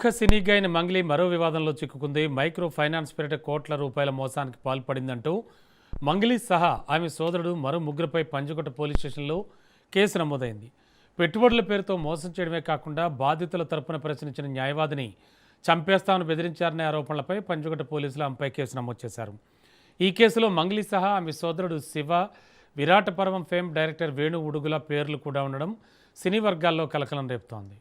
సినీ గాయని మంగ్లీ మరో వివాదంలో చిక్కుకుంది. మైక్రో ఫైనాన్స్ పేరిట కోట్ల రూపాయల మోసానికి పాల్పడిందంటూ మంగ్లీ సహా ఆమె సోదరుడు మరో ముగ్గురుపై పంజగుట్ట పోలీస్ స్టేషన్లో కేసు నమోదైంది. పెట్టుబడుల పేరుతో మోసం చేయడమే కాకుండా బాధితుల తరపున ప్రశ్నించిన న్యాయవాదిని చంపేస్తామని బెదిరించారనే ఆరోపణలపై పంజగుట్ట పోలీసులు ఆమెపై కేసు నమోదు చేశారు. ఈ కేసులో మంగ్లీ సహా ఆమె సోదరుడు శివ, విరాట పర్వం ఫేమ్ డైరెక్టర్ వేణు ఉడుగుల పేర్లు కూడా ఉండడం సినీ వర్గాల్లో కలకలం రేపుతోంది.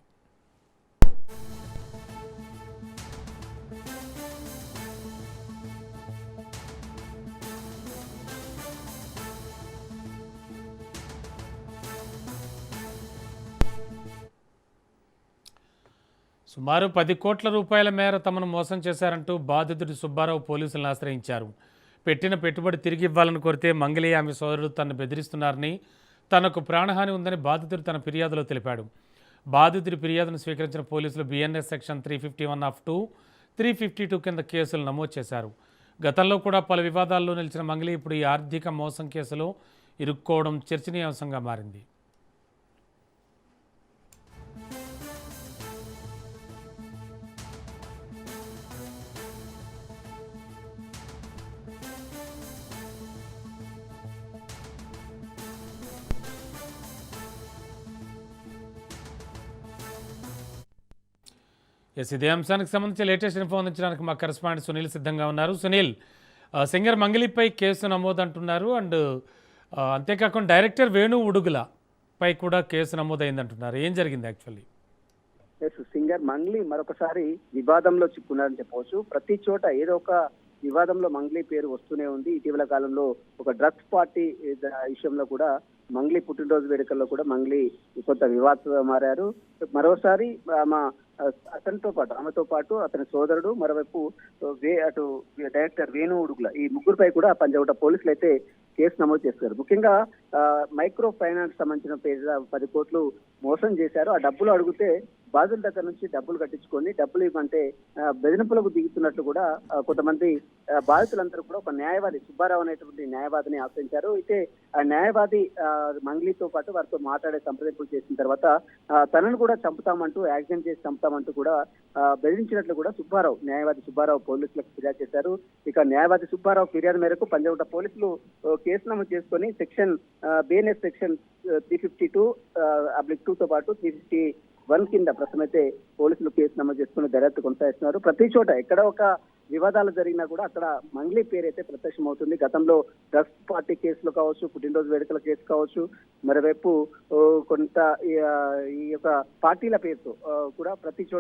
సుమారు 10 కోట్ల రూపాయల మేర తమను మోసం చేశారంటూ బాధితుడు సుబ్బారావు పోలీసులను ఆశ్రయించారు. పెట్టిన పెట్టుబడి తిరిగి ఇవ్వాలని కోరితే మంగళి ఆమె సోదరుడు తనను బెదిరిస్తున్నారని, తనకు ప్రాణహాని ఉందని బాధితుడు తన ఫిర్యాదులో తెలిపాడు. బాధితుడి ఫిర్యాదును స్వీకరించిన పోలీసులు బిఎన్ఎస్ సెక్షన్ 351(2), 352 కింద కేసులు నమోదు చేశారు. గతంలో కూడా పలు వివాదాల్లో నిలిచిన మంగళి ఇప్పుడు ఈ ఆర్థిక మోసం కేసులో ఇరుక్కోవడం చర్చనీయాంశంగా మారింది. ఇదే అంశానికి సంబంధించి లేటెస్ట్ ఇన్ఫో అందించడానికి మా కరెస్పాండెంట్ సునీల్ సిద్ధంగా ఉన్నారు. సునీల్, సింగర్ మంగళిపై కేసు నమోదు అంటున్నారు. అంతేకాకుండా డైరెక్టర్ వేణు ఉడుగుల పై కూడా కేసు నమోదైందంటున్నారు. ఏం జరిగింది యాక్చువల్లీ? సింగర్ మంగ్లీ మరొకసారి వివాదంలో చిక్కున్నారని చెప్పవచ్చు. ప్రతి చోట ఏదో ఒక వివాదంలో మంగ్లీ పేరు వస్తూనే ఉంది. ఇటీవల కాలంలో ఒక డ్రగ్స్ పార్టీ విషయంలో కూడా మంగ్లీ పుట్టినరోజు వేడుకల్లో కూడా మంగ్లీ కొంత వివాదంగా మారారు. మరోసారి ఆమెతో పాటు అతని సోదరుడు, మరోవైపు అటు డైరెక్టర్ వేణు ఉడుగుల, ఈ ముగ్గురుపై కూడా పంజగుట్ట పోలీసులు అయితే కేసు నమోదు చేస్తారు. ముఖ్యంగా మైక్రో ఫైనాన్స్ సంబంధించిన పేరు 10 కోట్లు మోసం చేశారు. ఆ డబ్బులు అడిగితే బాధితుల దగ్గర నుంచి డబ్బులు కట్టించుకొని డబ్బులు ఇవ్వమంటే బెదిరింపులకు దిగుతున్నట్లు కూడా కొంతమంది బాధితులందరూ కూడా ఒక న్యాయవాది సుబ్బారావు అనేటువంటి న్యాయవాదిని ఆశ్రయించారు. అయితే ఆ న్యాయవాది మంగ్లీతో పాటు వారితో మాట్లాడే సంప్రదింపులు చేసిన తర్వాత తనను కూడా చంపుతామంటూ, యాక్సిడెంట్ చేసి చంపుతామంటూ కూడా బెదిరించినట్లు కూడా న్యాయవాది సుబ్బారావు పోలీసులకు ఫిర్యాదు చేశారు. ఇక న్యాయవాది సుబ్బారావు ఫిర్యాదు మేరకు పంజగుట్ట పోలీసులు కేసు నమోదు చేసుకొని బిఎన్ఎస్ సెక్షన్ 352(2) తో పాటు 351 కింద ప్రస్తుతం అయితే పోలీసులు కేసు నమోదు చేసుకుని దర్యాప్తు కొనసాగిస్తున్నారు. ప్రతి చోట ఎక్కడ ఒక వివాదాలు జరిగినా కూడా అక్కడ మంగ్లీ పేరు అయితే ప్రత్యక్షం అవుతుంది. గతంలో డ్రగ్స్ పార్టీ కేసులు కావచ్చు, పుట్టినరోజు వేడుకల కేసు కావచ్చు, మరోవైపు కొంత ఈ యొక్క పార్టీల పేరుతో కూడా ప్రతి చోట